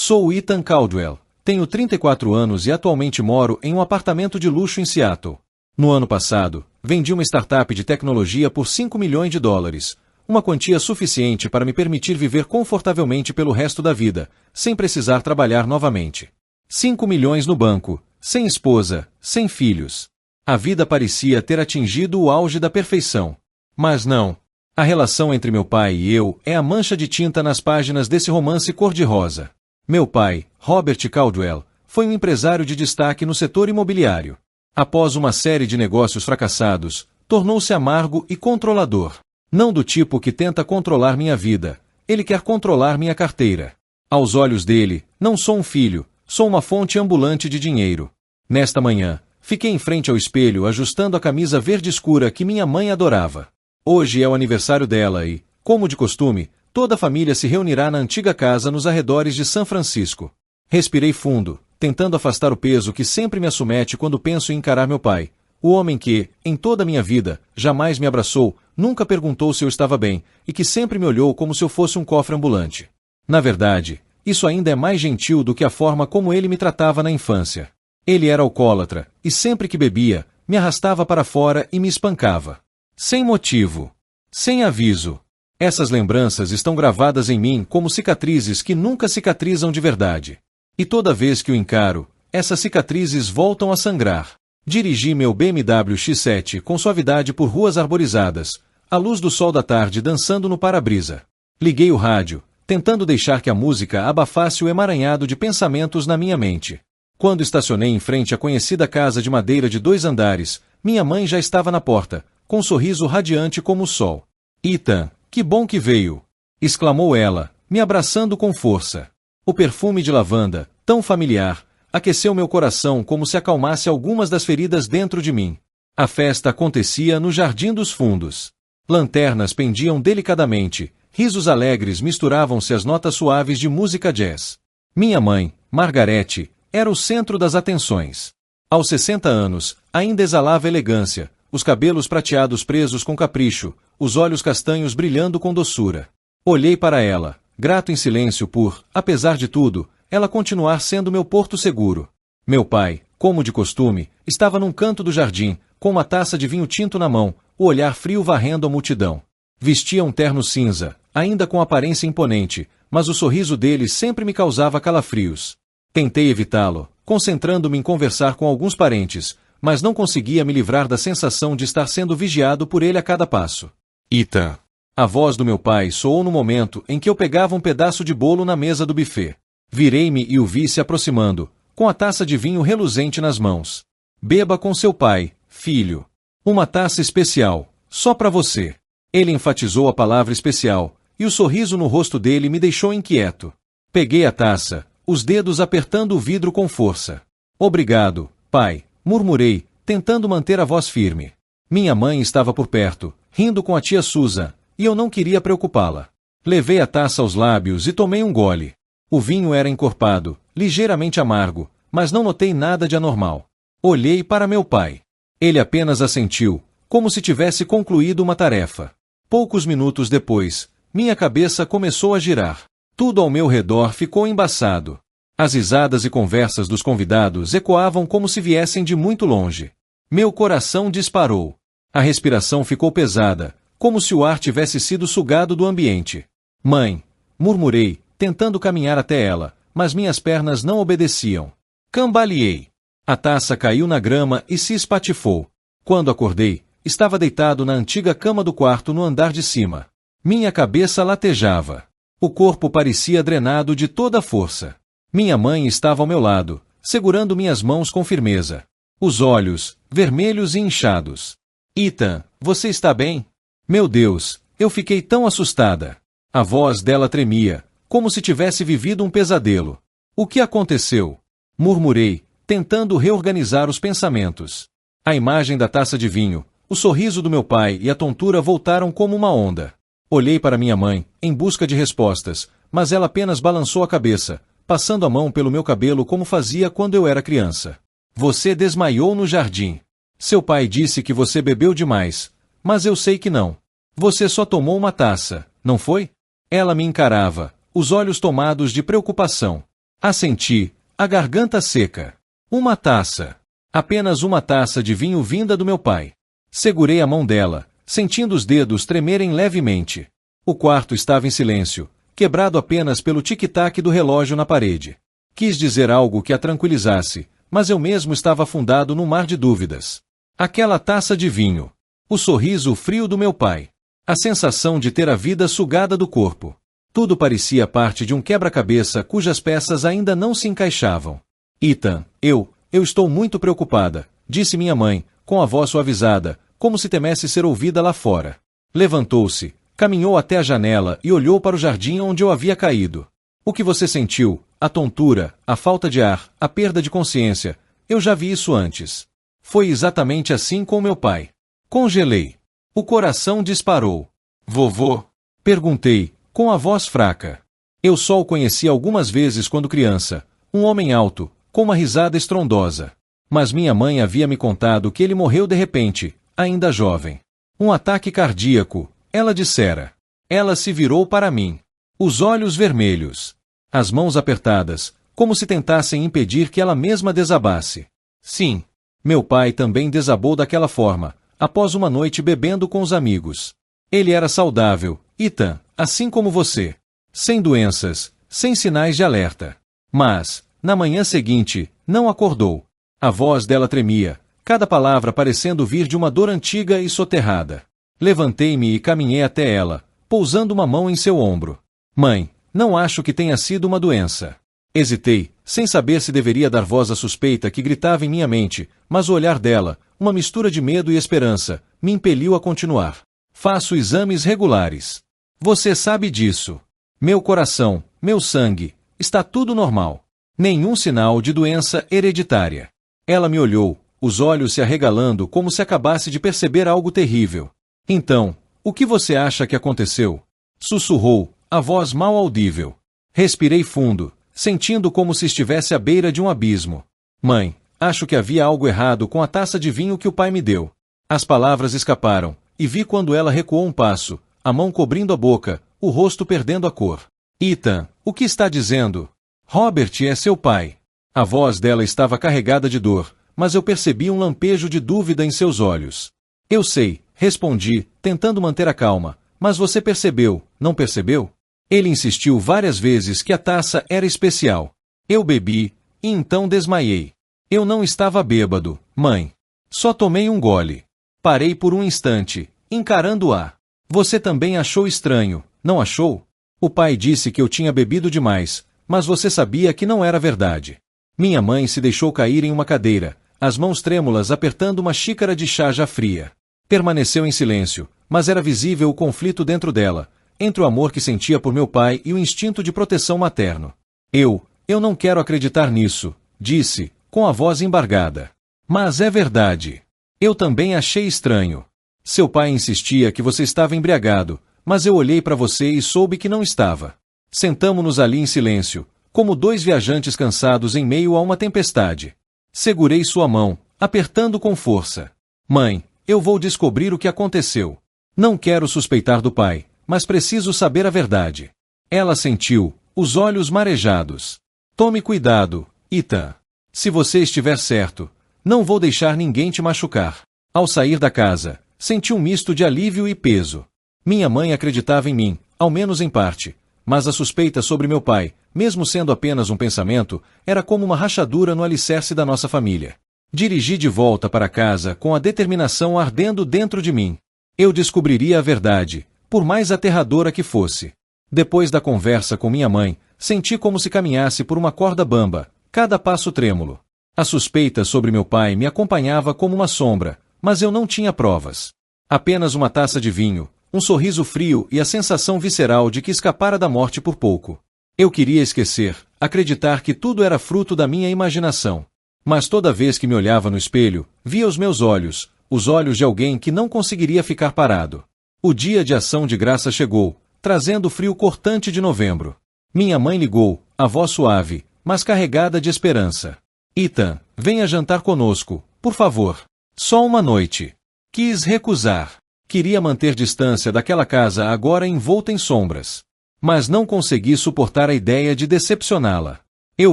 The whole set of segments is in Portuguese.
Sou Ethan Caldwell, tenho 34 anos e atualmente moro em um apartamento de luxo em Seattle. No ano passado, vendi uma startup de tecnologia por $5 milhões, uma quantia suficiente para me permitir viver confortavelmente pelo resto da vida, sem precisar trabalhar novamente. 5 milhões no banco, sem esposa, sem filhos. A vida parecia ter atingido o auge da perfeição. Mas não. A relação entre meu pai e eu é a mancha de tinta nas páginas desse romance cor-de-rosa. Meu pai, Robert Caldwell, foi um empresário de destaque no setor imobiliário. Após uma série de negócios fracassados, tornou-se amargo e controlador. Não do tipo que tenta controlar minha vida, ele quer controlar minha carteira. Aos olhos dele, não sou um filho, sou uma fonte ambulante de dinheiro. Nesta manhã, fiquei em frente ao espelho ajustando a camisa verde escura que minha mãe adorava. Hoje é o aniversário dela e, como de costume, toda a família se reunirá na antiga casa nos arredores de São Francisco. Respirei fundo, tentando afastar o peso que sempre me assomete quando penso em encarar meu pai, o homem que, em toda a minha vida, jamais me abraçou, nunca perguntou se eu estava bem, e que sempre me olhou como se eu fosse um cofre ambulante. Na verdade, isso ainda é mais gentil do que a forma como ele me tratava na infância. Ele era alcoólatra, e sempre que bebia, me arrastava para fora e me espancava. Sem motivo. Sem aviso. Essas lembranças estão gravadas em mim como cicatrizes que nunca cicatrizam de verdade. E toda vez que o encaro, essas cicatrizes voltam a sangrar. Dirigi meu BMW X7 com suavidade por ruas arborizadas, à luz do sol da tarde dançando no para-brisa. Liguei o rádio, tentando deixar que a música abafasse o emaranhado de pensamentos na minha mente. Quando estacionei em frente à conhecida casa de madeira de 2 andares, minha mãe já estava na porta, com um sorriso radiante como o sol. Ethan, que bom que veio! Exclamou ela, me abraçando com força. O perfume de lavanda, tão familiar, aqueceu meu coração como se acalmasse algumas das feridas dentro de mim. A festa acontecia no Jardim dos Fundos. Lanternas pendiam delicadamente, risos alegres misturavam-se às notas suaves de música jazz. Minha mãe, Margarete, era o centro das atenções. Aos 60 anos, ainda exalava elegância, os cabelos prateados presos com capricho, os olhos castanhos brilhando com doçura. Olhei para ela, grato em silêncio por, apesar de tudo, ela continuar sendo meu porto seguro. Meu pai, como de costume, estava num canto do jardim, com uma taça de vinho tinto na mão, o olhar frio varrendo a multidão. Vestia um terno cinza, ainda com aparência imponente, mas o sorriso dele sempre me causava calafrios. Tentei evitá-lo, concentrando-me em conversar com alguns parentes, mas não conseguia me livrar da sensação de estar sendo vigiado por ele a cada passo. Ethan. A voz do meu pai soou no momento em que eu pegava um pedaço de bolo na mesa do buffet. Virei-me e o vi se aproximando, com a taça de vinho reluzente nas mãos. Beba com seu pai, filho. Uma taça especial, só para você. Ele enfatizou a palavra especial, e o sorriso no rosto dele me deixou inquieto. Peguei a taça, os dedos apertando o vidro com força. Obrigado, pai, murmurei, tentando manter a voz firme. Minha mãe estava por perto, rindo com a tia Susan, e eu não queria preocupá-la. Levei a taça aos lábios e tomei um gole. O vinho era encorpado, ligeiramente amargo, mas não notei nada de anormal. Olhei para meu pai. Ele apenas assentiu, como se tivesse concluído uma tarefa. Poucos minutos depois, minha cabeça começou a girar. Tudo ao meu redor ficou embaçado. As risadas e conversas dos convidados ecoavam como se viessem de muito longe. Meu coração disparou. A respiração ficou pesada, como se o ar tivesse sido sugado do ambiente. Mãe, murmurei, tentando caminhar até ela, mas minhas pernas não obedeciam. Cambaleei. A taça caiu na grama e se espatifou. Quando acordei, estava deitado na antiga cama do quarto no andar de cima. Minha cabeça latejava. O corpo parecia drenado de toda a força. Minha mãe estava ao meu lado, segurando minhas mãos com firmeza. Os olhos, vermelhos e inchados. Ethan, você está bem? Meu Deus, eu fiquei tão assustada. A voz dela tremia, como se tivesse vivido um pesadelo. O que aconteceu? Murmurei, tentando reorganizar os pensamentos. A imagem da taça de vinho, o sorriso do meu pai e a tontura voltaram como uma onda. Olhei para minha mãe, em busca de respostas, mas ela apenas balançou a cabeça, passando a mão pelo meu cabelo como fazia quando eu era criança. Você desmaiou no jardim. Seu pai disse que você bebeu demais, mas eu sei que não. Você só tomou uma taça, não foi? Ela me encarava, os olhos tomados de preocupação. Assenti, a garganta seca. Uma taça. Apenas uma taça de vinho vinda do meu pai. Segurei a mão dela, sentindo os dedos tremerem levemente. O quarto estava em silêncio, quebrado apenas pelo tic-tac do relógio na parede. Quis dizer algo que a tranquilizasse, mas eu mesmo estava afundado num mar de dúvidas. Aquela taça de vinho. O sorriso frio do meu pai. A sensação de ter a vida sugada do corpo. Tudo parecia parte de um quebra-cabeça cujas peças ainda não se encaixavam. Ethan, eu estou muito preocupada, disse minha mãe, com a voz suavizada, como se temesse ser ouvida lá fora. Levantou-se, caminhou até a janela e olhou para o jardim onde eu havia caído. O que você sentiu? A tontura, a falta de ar, a perda de consciência. Eu já vi isso antes. Foi exatamente assim com meu pai. Congelei. O coração disparou. Vovô? Perguntei, com a voz fraca. Eu só o conheci algumas vezes quando criança. Um homem alto, com uma risada estrondosa. Mas minha mãe havia me contado que ele morreu de repente, ainda jovem. Um ataque cardíaco, ela dissera. Ela se virou para mim. Os olhos vermelhos. As mãos apertadas, como se tentassem impedir que ela mesma desabasse. Sim, meu pai também desabou daquela forma, após uma noite bebendo com os amigos. Ele era saudável, Ethan, assim como você. Sem doenças, sem sinais de alerta. Mas, na manhã seguinte, não acordou. A voz dela tremia, cada palavra parecendo vir de uma dor antiga e soterrada. Levantei-me e caminhei até ela, pousando uma mão em seu ombro. Mãe, não acho que tenha sido uma doença. Hesitei, sem saber se deveria dar voz à suspeita que gritava em minha mente, mas o olhar dela, uma mistura de medo e esperança, me impeliu a continuar. Faço exames regulares. Você sabe disso. Meu coração, meu sangue, está tudo normal. Nenhum sinal de doença hereditária. Ela me olhou, os olhos se arregalando como se acabasse de perceber algo terrível. Então, o que você acha que aconteceu? Sussurrou, a voz mal audível. Respirei fundo, sentindo como se estivesse à beira de um abismo. Mãe, acho que havia algo errado com a taça de vinho que o pai me deu. As palavras escaparam, e vi quando ela recuou um passo, a mão cobrindo a boca, o rosto perdendo a cor. Ethan, o que está dizendo? Robert é seu pai. A voz dela estava carregada de dor, mas eu percebi um lampejo de dúvida em seus olhos. Eu sei, respondi, tentando manter a calma, mas você percebeu, não percebeu? Ele insistiu várias vezes que a taça era especial. Eu bebi, e então desmaiei. Eu não estava bêbado, mãe. Só tomei um gole. Parei por um instante, encarando-a. Você também achou estranho, não achou? O pai disse que eu tinha bebido demais, mas você sabia que não era verdade. Minha mãe se deixou cair em uma cadeira, as mãos trêmulas apertando uma xícara de chá já fria. Permaneceu em silêncio, mas era visível o conflito dentro dela, entre o amor que sentia por meu pai e o instinto de proteção materno. Eu não quero acreditar nisso, disse, com a voz embargada. Mas é verdade. Eu também achei estranho. Seu pai insistia que você estava embriagado, mas eu olhei para você e soube que não estava. Sentamo-nos ali em silêncio, como dois viajantes cansados em meio a uma tempestade. Segurei sua mão, apertando com força. Mãe, eu vou descobrir o que aconteceu. Não quero suspeitar do pai, mas preciso saber a verdade. Ela sentiu, os olhos marejados. Tome cuidado, Ethan. Se você estiver certo, não vou deixar ninguém te machucar. Ao sair da casa, senti um misto de alívio e peso. Minha mãe acreditava em mim, ao menos em parte, mas a suspeita sobre meu pai, mesmo sendo apenas um pensamento, era como uma rachadura no alicerce da nossa família. Dirigi de volta para casa com a determinação ardendo dentro de mim. Eu descobriria a verdade, por mais aterradora que fosse. Depois da conversa com minha mãe, senti como se caminhasse por uma corda bamba, cada passo trêmulo. A suspeita sobre meu pai me acompanhava como uma sombra, mas eu não tinha provas. Apenas uma taça de vinho, um sorriso frio e a sensação visceral de que escapara da morte por pouco. Eu queria esquecer, acreditar que tudo era fruto da minha imaginação. Mas toda vez que me olhava no espelho, via os meus olhos, os olhos de alguém que não conseguiria ficar parado. O dia de ação de graça chegou, trazendo o frio cortante de novembro. Minha mãe ligou, a voz suave, mas carregada de esperança. Ethan, venha jantar conosco, por favor. Só uma noite. Quis recusar. Queria manter distância daquela casa agora envolta em sombras. Mas não consegui suportar a ideia de decepcioná-la. Eu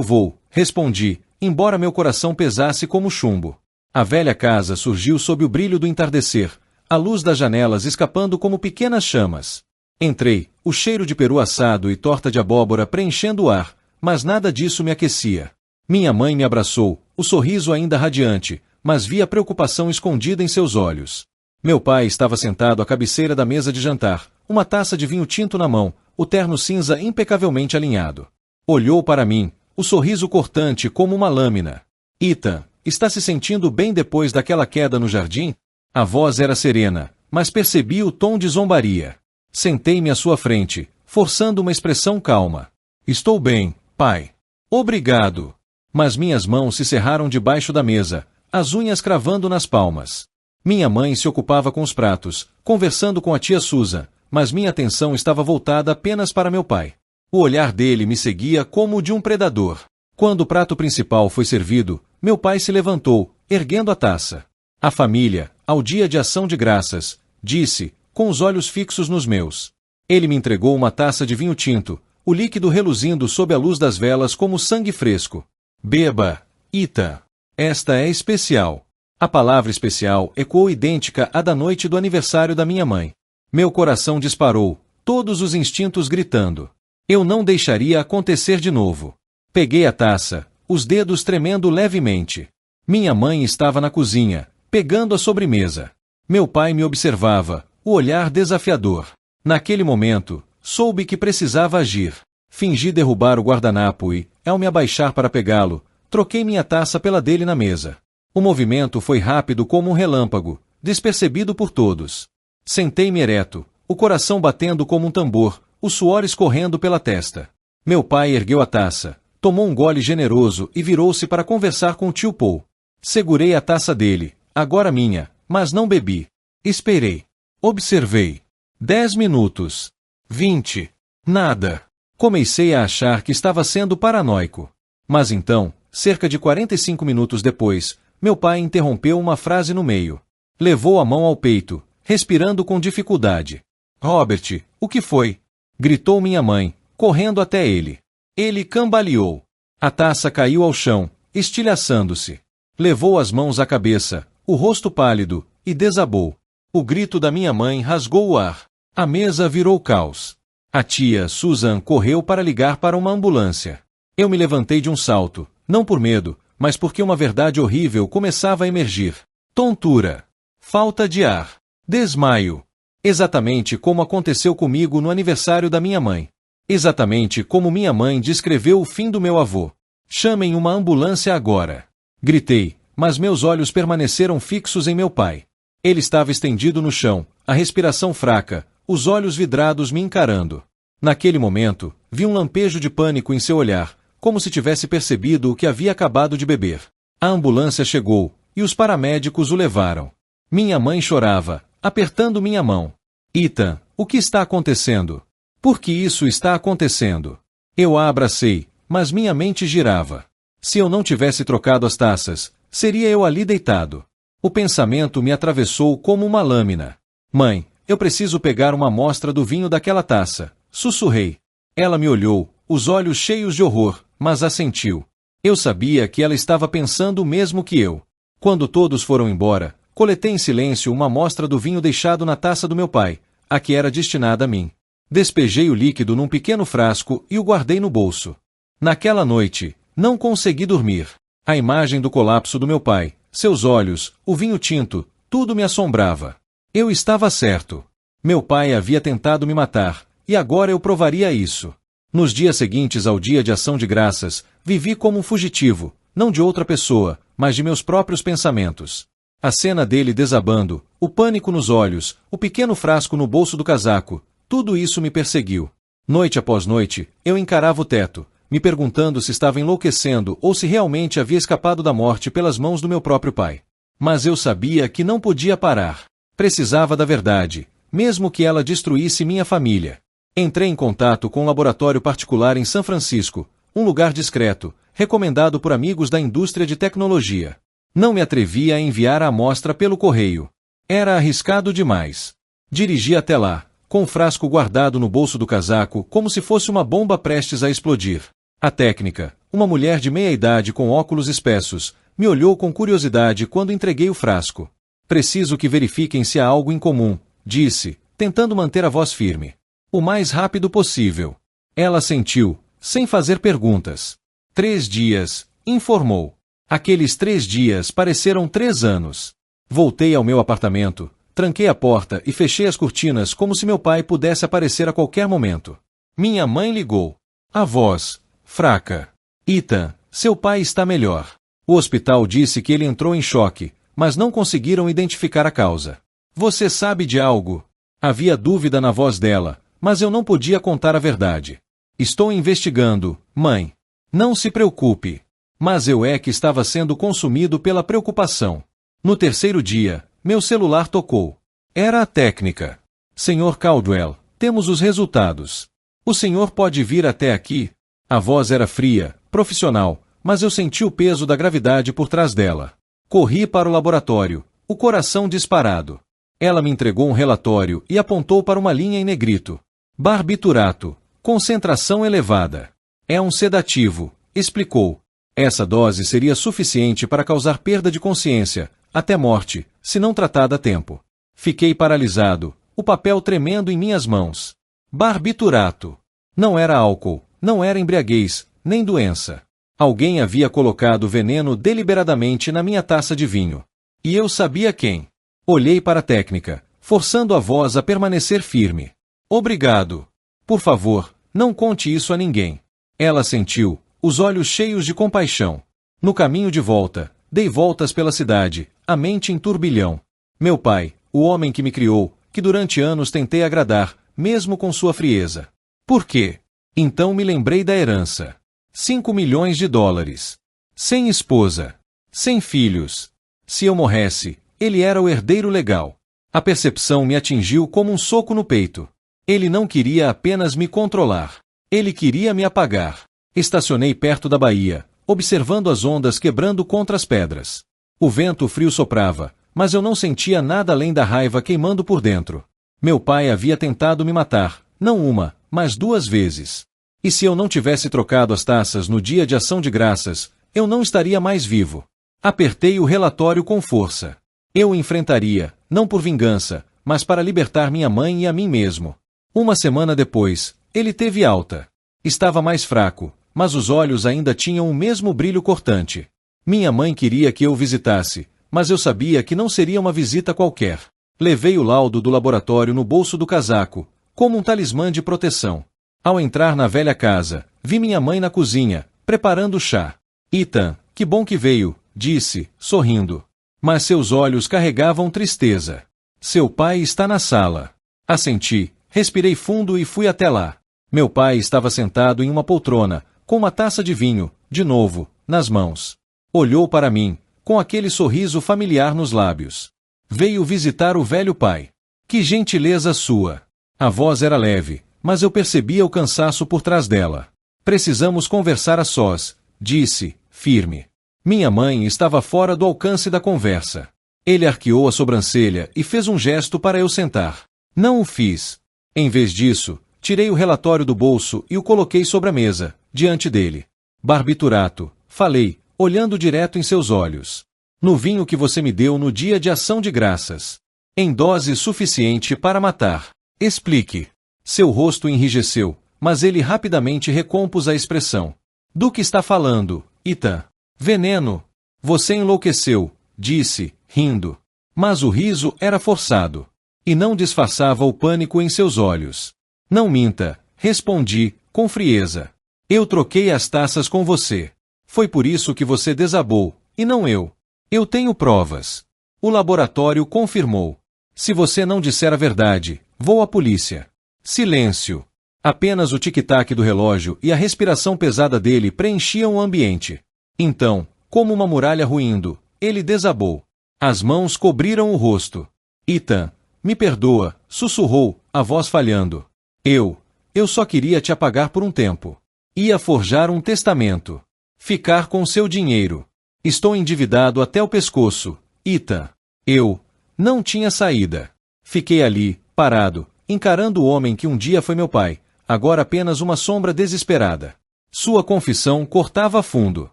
vou, respondi, embora meu coração pesasse como chumbo. A velha casa surgiu sob o brilho do entardecer, a luz das janelas escapando como pequenas chamas. Entrei, o cheiro de peru assado e torta de abóbora preenchendo o ar, mas nada disso me aquecia. Minha mãe me abraçou, o sorriso ainda radiante, mas vi a preocupação escondida em seus olhos. Meu pai estava sentado à cabeceira da mesa de jantar, uma taça de vinho tinto na mão, o terno cinza impecavelmente alinhado. Olhou para mim, o sorriso cortante como uma lâmina. Ethan, está se sentindo bem depois daquela queda no jardim? A voz era serena, mas percebi o tom de zombaria. Sentei-me à sua frente, forçando uma expressão calma. Estou bem, pai. Obrigado. Mas minhas mãos se cerraram debaixo da mesa, as unhas cravando nas palmas. Minha mãe se ocupava com os pratos, conversando com a tia Susan, mas minha atenção estava voltada apenas para meu pai. O olhar dele me seguia como o de um predador. Quando o prato principal foi servido, meu pai se levantou, erguendo a taça. A família, ao dia de ação de graças, disse, com os olhos fixos nos meus. Ele me entregou uma taça de vinho tinto, o líquido reluzindo sob a luz das velas como sangue fresco. Beba, Ethan. Esta é especial. A palavra especial ecoou idêntica à da noite do aniversário da minha mãe. Meu coração disparou, todos os instintos gritando. Eu não deixaria acontecer de novo. Peguei a taça, os dedos tremendo levemente. Minha mãe estava na cozinha, pegando a sobremesa. Meu pai me observava, o olhar desafiador. Naquele momento, soube que precisava agir. Fingi derrubar o guardanapo e, ao me abaixar para pegá-lo, troquei minha taça pela dele na mesa. O movimento foi rápido como um relâmpago, despercebido por todos. Sentei-me ereto, o coração batendo como um tambor, o suor escorrendo pela testa. Meu pai ergueu a taça, tomou um gole generoso e virou-se para conversar com o tio Paul. Segurei a taça dele, agora minha, mas não bebi. Esperei. Observei. 10 minutos. 20. Nada. Comecei a achar que estava sendo paranoico. Mas então, cerca de 45 minutos depois, meu pai interrompeu uma frase no meio. Levou a mão ao peito, respirando com dificuldade. Robert, o que foi? Gritou minha mãe, correndo até ele. Ele cambaleou. A taça caiu ao chão, estilhaçando-se. Levou as mãos à cabeça, o rosto pálido, e desabou. O grito da minha mãe rasgou o ar. A mesa virou caos. A tia Susan correu para ligar para uma ambulância. Eu me levantei de um salto, não por medo, mas porque uma verdade horrível começava a emergir. Tontura. Falta de ar. Desmaio. Exatamente como aconteceu comigo no aniversário da minha mãe. Exatamente como minha mãe descreveu o fim do meu avô. Chamem uma ambulância agora. Gritei, mas meus olhos permaneceram fixos em meu pai. Ele estava estendido no chão, a respiração fraca, os olhos vidrados me encarando. Naquele momento, vi um lampejo de pânico em seu olhar, como se tivesse percebido o que havia acabado de beber. A ambulância chegou, e os paramédicos o levaram. Minha mãe chorava, apertando minha mão. Ethan, o que está acontecendo? Por que isso está acontecendo? Eu a abracei, mas minha mente girava. Se eu não tivesse trocado as taças, seria eu ali deitado. O pensamento me atravessou como uma lâmina. Mãe, eu preciso pegar uma amostra do vinho daquela taça. Sussurrei. Ela me olhou, os olhos cheios de horror, mas assentiu. Eu sabia que ela estava pensando o mesmo que eu. Quando todos foram embora, coletei em silêncio uma amostra do vinho deixado na taça do meu pai, a que era destinada a mim. Despejei o líquido num pequeno frasco e o guardei no bolso. Naquela noite, não consegui dormir. A imagem do colapso do meu pai, seus olhos, o vinho tinto, tudo me assombrava. Eu estava certo. Meu pai havia tentado me matar, e agora eu provaria isso. Nos dias seguintes ao dia de ação de graças, vivi como um fugitivo, não de outra pessoa, mas de meus próprios pensamentos. A cena dele desabando, o pânico nos olhos, o pequeno frasco no bolso do casaco, tudo isso me perseguiu. Noite após noite, eu encarava o teto, me perguntando se estava enlouquecendo ou se realmente havia escapado da morte pelas mãos do meu próprio pai. Mas eu sabia que não podia parar. Precisava da verdade, mesmo que ela destruísse minha família. Entrei em contato com um laboratório particular em São Francisco, um lugar discreto, recomendado por amigos da indústria de tecnologia. Não me atrevia a enviar a amostra pelo correio. Era arriscado demais. Dirigi até lá, com o frasco guardado no bolso do casaco como se fosse uma bomba prestes a explodir. A técnica, uma mulher de meia idade com óculos espessos, me olhou com curiosidade quando entreguei o frasco. Preciso que verifiquem se há algo em comum, disse, tentando manter a voz firme. O mais rápido possível. Ela assentiu, sem fazer perguntas. 3 dias, informou. Aqueles 3 dias pareceram 3 anos. Voltei ao meu apartamento, tranquei a porta e fechei as cortinas como se meu pai pudesse aparecer a qualquer momento. Minha mãe ligou. A voz, fraca. Ethan, seu pai está melhor. O hospital disse que ele entrou em choque, mas não conseguiram identificar a causa. Você sabe de algo? Havia dúvida na voz dela, mas eu não podia contar a verdade. Estou investigando, mãe. Não se preocupe. Mas eu é que estava sendo consumido pela preocupação. No 3º dia, meu celular tocou. Era a técnica. Senhor Caldwell, temos os resultados. O senhor pode vir até aqui? A voz era fria, profissional, mas eu senti o peso da gravidade por trás dela. Corri para o laboratório, o coração disparado. Ela me entregou um relatório e apontou para uma linha em negrito. Barbiturato, concentração elevada. É um sedativo, explicou. Essa dose seria suficiente para causar perda de consciência, até morte, se não tratada a tempo. Fiquei paralisado, o papel tremendo em minhas mãos. Barbiturato. Não era álcool, não era embriaguez, nem doença. Alguém havia colocado veneno deliberadamente na minha taça de vinho. E eu sabia quem. Olhei para a técnica, forçando a voz a permanecer firme. Obrigado. Por favor, não conte isso a ninguém. Ela assentiu, os olhos cheios de compaixão. No caminho de volta, dei voltas pela cidade, a mente em turbilhão. Meu pai, o homem que me criou, que durante anos tentei agradar, mesmo com sua frieza. Por quê? Então me lembrei da herança. 5 milhões de dólares. Sem esposa. Sem filhos. Se eu morresse, ele era o herdeiro legal. A percepção me atingiu como um soco no peito. Ele não queria apenas me controlar. Ele queria me apagar. Estacionei perto da baía, observando as ondas quebrando contra as pedras. O vento frio soprava, mas eu não sentia nada além da raiva queimando por dentro. Meu pai havia tentado me matar, não uma, mas 2 vezes. E se eu não tivesse trocado as taças no dia de ação de graças, eu não estaria mais vivo. Apertei o relatório com força. Eu o enfrentaria, não por vingança, mas para libertar minha mãe e a mim mesmo. 1 semana depois, ele teve alta. Estava mais fraco, mas os olhos ainda tinham o mesmo brilho cortante. Minha mãe queria que eu o visitasse, mas eu sabia que não seria uma visita qualquer. Levei o laudo do laboratório no bolso do casaco, como um talismã de proteção. Ao entrar na velha casa, vi minha mãe na cozinha, preparando o chá. Ethan, que bom que veio, disse, sorrindo. Mas seus olhos carregavam tristeza. Seu pai está na sala. Assenti, respirei fundo e fui até lá. Meu pai estava sentado em uma poltrona, com uma taça de vinho, de novo, nas mãos. Olhou para mim, com aquele sorriso familiar nos lábios. Veio visitar o velho pai. Que gentileza sua! A voz era leve, mas eu percebia o cansaço por trás dela. Precisamos conversar a sós, disse, firme. Minha mãe estava fora do alcance da conversa. Ele arqueou a sobrancelha e fez um gesto para eu sentar. Não o fiz. Em vez disso, tirei o relatório do bolso e o coloquei sobre a mesa, diante dele. Barbiturato, falei, olhando direto em seus olhos. No vinho que você me deu no dia de ação de graças. Em dose suficiente para matar. Explique. Seu rosto enrijeceu, mas ele rapidamente recompôs a expressão. Do que está falando, Ethan? Veneno. Você enlouqueceu, disse, rindo. Mas o riso era forçado. E não disfarçava o pânico em seus olhos. Não minta, respondi, com frieza. Eu troquei as taças com você. Foi por isso que você desabou, e não eu. Eu tenho provas. O laboratório confirmou. Se você não disser a verdade, vou à polícia. Silêncio. Apenas o tic-tac do relógio e a respiração pesada dele preenchiam o ambiente. Então, como uma muralha ruindo, ele desabou. As mãos cobriram o rosto. Ethan, me perdoa, sussurrou, a voz falhando. Eu só queria te apagar por um tempo. Ia forjar um testamento. Ficar com seu dinheiro. Estou endividado até o pescoço, Ethan. Eu não tinha saída. Fiquei ali, parado, encarando o homem que um dia foi meu pai, agora apenas uma sombra desesperada. Sua confissão cortava fundo.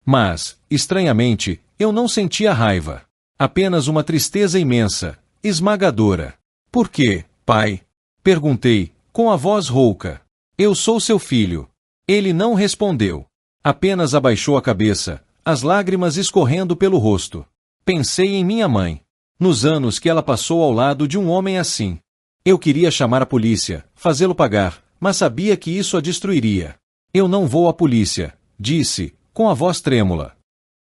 Mas, estranhamente, eu não sentia raiva. Apenas uma tristeza imensa, esmagadora. Por quê, pai? Perguntei, com a voz rouca. Eu sou seu filho. Ele não respondeu. Apenas abaixou a cabeça, as lágrimas escorrendo pelo rosto. Pensei em minha mãe. Nos anos que ela passou ao lado de um homem assim. Eu queria chamar a polícia, fazê-lo pagar, mas sabia que isso a destruiria. Eu não vou à polícia, disse, com a voz trêmula.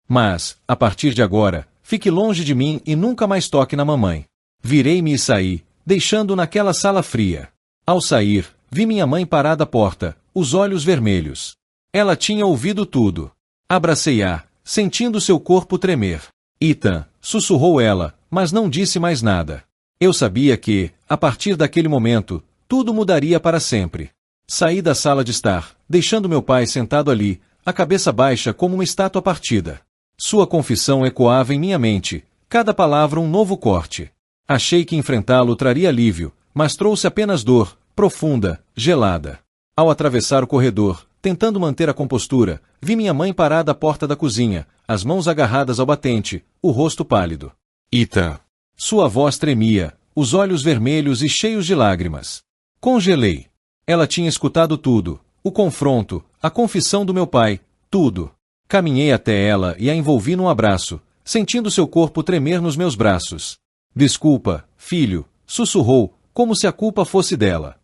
Mas, a partir de agora, fique longe de mim e nunca mais toque na mamãe. Virei-me e saí, deixando naquela sala fria. Ao sair, vi minha mãe parada à porta, os olhos vermelhos. Ela tinha ouvido tudo. Abracei-a, sentindo seu corpo tremer. Ethan, sussurrou ela, mas não disse mais nada. Eu sabia que, a partir daquele momento, tudo mudaria para sempre. Saí da sala de estar, deixando meu pai sentado ali, a cabeça baixa como uma estátua partida. Sua confissão ecoava em minha mente, cada palavra um novo corte. Achei que enfrentá-lo traria alívio, mas trouxe apenas dor, profunda, gelada. Ao atravessar o corredor, tentando manter a compostura, vi minha mãe parada à porta da cozinha, as mãos agarradas ao batente, o rosto pálido. Ethan. Sua voz tremia, os olhos vermelhos e cheios de lágrimas. Congelei. Ela tinha escutado tudo, o confronto, a confissão do meu pai, tudo. Caminhei até ela e a envolvi num abraço, sentindo seu corpo tremer nos meus braços. Desculpa, filho, sussurrou, como se a culpa fosse dela.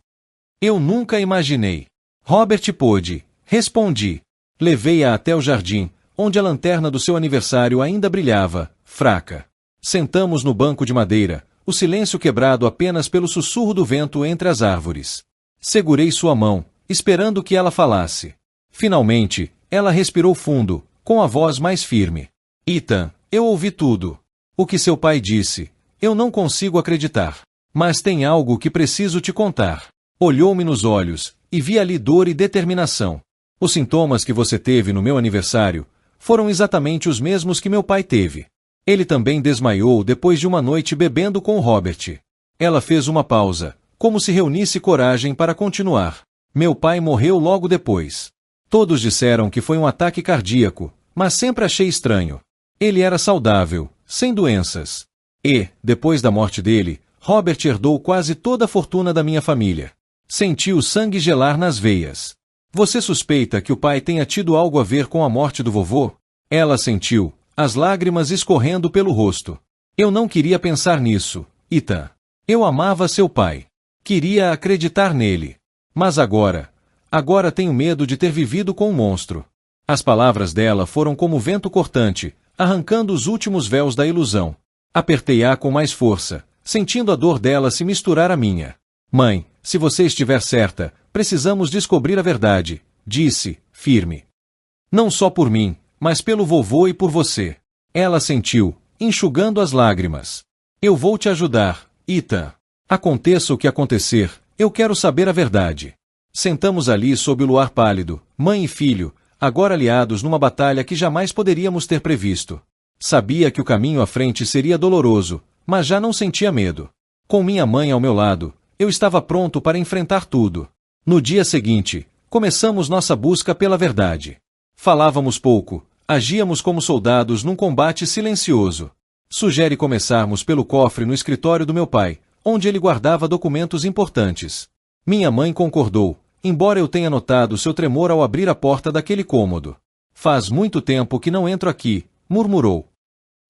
Eu nunca imaginei. Robert pôde, respondi. Levei-a até o jardim, onde a lanterna do seu aniversário ainda brilhava, fraca. Sentamos no banco de madeira, o silêncio quebrado apenas pelo sussurro do vento entre as árvores. Segurei sua mão, esperando que ela falasse. Finalmente, ela respirou fundo, com a voz mais firme. Ethan, eu ouvi tudo. O que seu pai disse. Eu não consigo acreditar. Mas tem algo que preciso te contar. Olhou-me nos olhos, e vi ali dor e determinação. Os sintomas que você teve no meu aniversário foram exatamente os mesmos que meu pai teve. Ele também desmaiou depois de uma noite bebendo com Robert. Ela fez uma pausa, como se reunisse coragem para continuar. Meu pai morreu logo depois. Todos disseram que foi um ataque cardíaco, mas sempre achei estranho. Ele era saudável, sem doenças. E, depois da morte dele, Robert herdou quase toda a fortuna da minha família. Senti o sangue gelar nas veias. Você suspeita que o pai tenha tido algo a ver com a morte do vovô? Ela sentiu, as lágrimas escorrendo pelo rosto. Eu não queria pensar nisso, Ethan. Eu amava seu pai. Queria acreditar nele. Mas agora tenho medo de ter vivido com um monstro. As palavras dela foram como vento cortante, arrancando os últimos véus da ilusão. Apertei-a com mais força, sentindo a dor dela se misturar à minha. Mãe, se você estiver certa, precisamos descobrir a verdade, disse, firme. Não só por mim, mas pelo vovô e por você. Ela sentiu, enxugando as lágrimas. Eu vou te ajudar, Ethan. Aconteça o que acontecer, eu quero saber a verdade. Sentamos ali sob o luar pálido, mãe e filho, agora aliados numa batalha que jamais poderíamos ter previsto. Sabia que o caminho à frente seria doloroso, mas já não sentia medo. Com minha mãe ao meu lado, eu estava pronto para enfrentar tudo. No dia seguinte, começamos nossa busca pela verdade. Falávamos pouco, agíamos como soldados num combate silencioso. Sugere começarmos pelo cofre no escritório do meu pai, onde ele guardava documentos importantes. Minha mãe concordou, embora eu tenha notado seu tremor ao abrir a porta daquele cômodo. Faz muito tempo que não entro aqui, murmurou.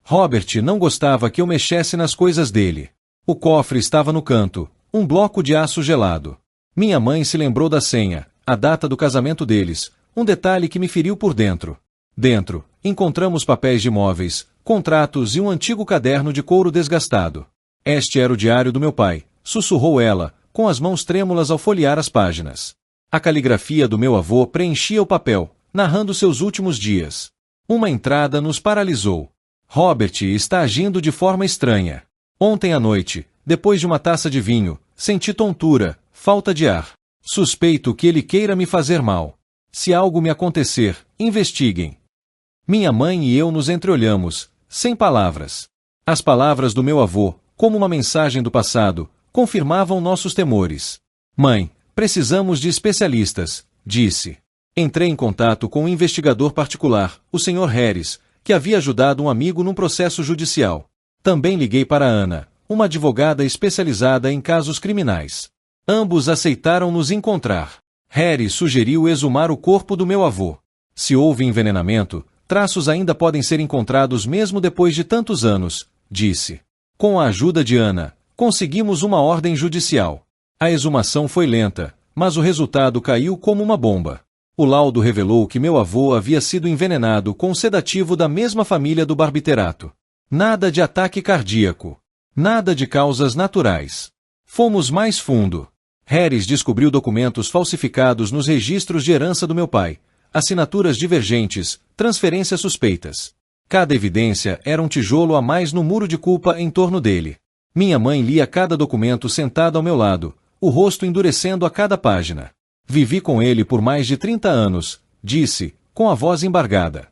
Robert não gostava que eu mexesse nas coisas dele. O cofre estava no canto, um bloco de aço gelado. Minha mãe se lembrou da senha, a data do casamento deles, um detalhe que me feriu por dentro. Dentro, encontramos papéis de imóveis, contratos e um antigo caderno de couro desgastado. Este era o diário do meu pai, sussurrou ela, com as mãos trêmulas ao folhear as páginas. A caligrafia do meu avô preenchia o papel, narrando seus últimos dias. Uma entrada nos paralisou. Robert está agindo de forma estranha. Ontem à noite, depois de uma taça de vinho, senti tontura, falta de ar. Suspeito que ele queira me fazer mal. Se algo me acontecer, investiguem. Minha mãe e eu nos entreolhamos, sem palavras. As palavras do meu avô, como uma mensagem do passado, confirmavam nossos temores. Mãe, precisamos de especialistas, disse. Entrei em contato com um investigador particular, o Sr. Harris, que havia ajudado um amigo num processo judicial. Também liguei para Ana, uma advogada especializada em casos criminais. Ambos aceitaram nos encontrar. Harris sugeriu exumar o corpo do meu avô. Se houve envenenamento, traços ainda podem ser encontrados mesmo depois de tantos anos, disse. Com a ajuda de Ana, conseguimos uma ordem judicial. A exumação foi lenta, mas o resultado caiu como uma bomba. O laudo revelou que meu avô havia sido envenenado com um sedativo da mesma família do barbiturato. Nada de ataque cardíaco. Nada de causas naturais. Fomos mais fundo. Harris descobriu documentos falsificados nos registros de herança do meu pai, assinaturas divergentes, transferências suspeitas. Cada evidência era um tijolo a mais no muro de culpa em torno dele. Minha mãe lia cada documento sentada ao meu lado, o rosto endurecendo a cada página. Vivi com ele por mais de 30 anos, disse, com a voz embargada.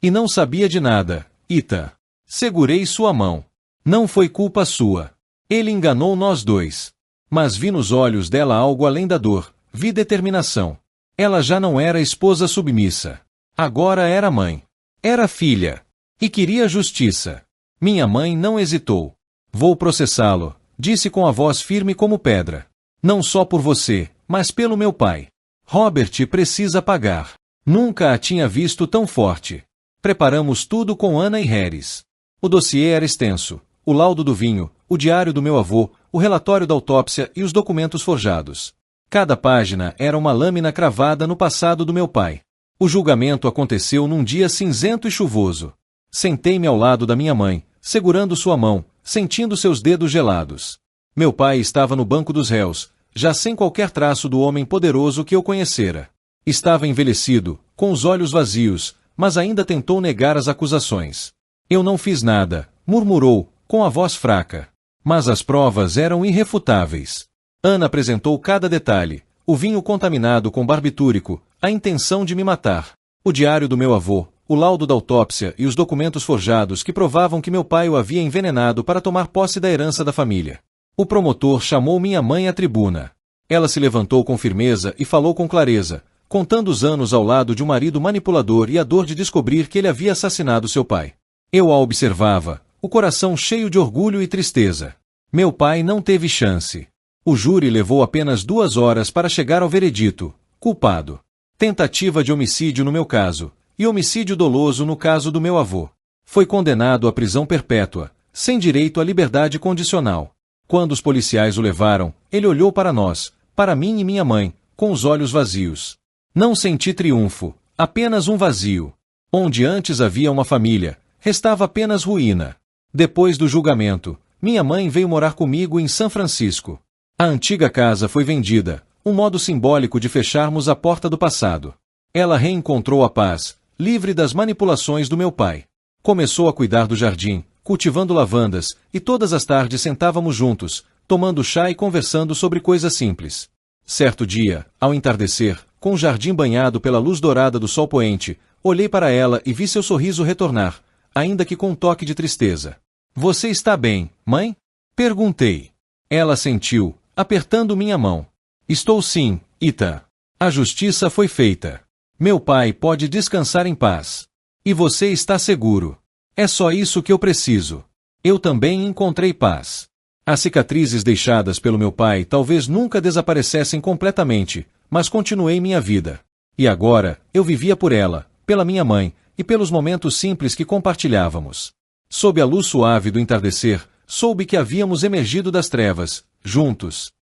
E não sabia de nada, Ita. Segurei sua mão. Não foi culpa sua. Ele enganou nós dois. Mas vi nos olhos dela algo além da dor, vi determinação. Ela já não era esposa submissa. Agora era mãe. Era filha. E queria justiça. Minha mãe não hesitou. Vou processá-lo, disse com a voz firme como pedra. Não só por você, mas pelo meu pai. Robert precisa pagar. Nunca a tinha visto tão forte. Preparamos tudo com Ana e Harris. O dossiê era extenso. O laudo do vinho, o diário do meu avô, o relatório da autópsia e os documentos forjados. Cada página era uma lâmina cravada no passado do meu pai. O julgamento aconteceu num dia cinzento e chuvoso. Sentei-me ao lado da minha mãe, segurando sua mão, sentindo seus dedos gelados. Meu pai estava no banco dos réus, já sem qualquer traço do homem poderoso que eu conhecera. Estava envelhecido, com os olhos vazios, mas ainda tentou negar as acusações. Eu não fiz nada, murmurou, com a voz fraca. Mas as provas eram irrefutáveis. Ana apresentou cada detalhe, o vinho contaminado com barbitúrico, a intenção de me matar, o diário do meu avô, o laudo da autópsia e os documentos forjados que provavam que meu pai o havia envenenado para tomar posse da herança da família. O promotor chamou minha mãe à tribuna. Ela se levantou com firmeza e falou com clareza, contando os anos ao lado de um marido manipulador e a dor de descobrir que ele havia assassinado seu pai. Eu a observava, o coração cheio de orgulho e tristeza. Meu pai não teve chance. O júri levou apenas 2 horas para chegar ao veredito: culpado. Tentativa de homicídio no meu caso, e homicídio doloso no caso do meu avô. Foi condenado à prisão perpétua, sem direito à liberdade condicional. Quando os policiais o levaram, ele olhou para nós, para mim e minha mãe, com os olhos vazios. Não senti triunfo, apenas um vazio. Onde antes havia uma família, restava apenas ruína. Depois do julgamento, minha mãe veio morar comigo em São Francisco. A antiga casa foi vendida, um modo simbólico de fecharmos a porta do passado. Ela reencontrou a paz, livre das manipulações do meu pai. Começou a cuidar do jardim, cultivando lavandas, e todas as tardes sentávamos juntos, tomando chá e conversando sobre coisas simples. Certo dia, ao entardecer, com o jardim banhado pela luz dourada do sol poente, olhei para ela e vi seu sorriso retornar, ainda que com um toque de tristeza. Você está bem, mãe? Perguntei. Ela assentiu, apertando minha mão. Estou sim, Ita. A justiça foi feita. Meu pai pode descansar em paz. E você está seguro. É só isso que eu preciso. Eu também encontrei paz. As cicatrizes deixadas pelo meu pai talvez nunca desaparecessem completamente, mas continuei minha vida. E agora, eu vivia por ela, pela minha mãe, e pelos momentos simples que compartilhávamos. Sob a luz suave do entardecer, soube que havíamos emergido das trevas, juntos.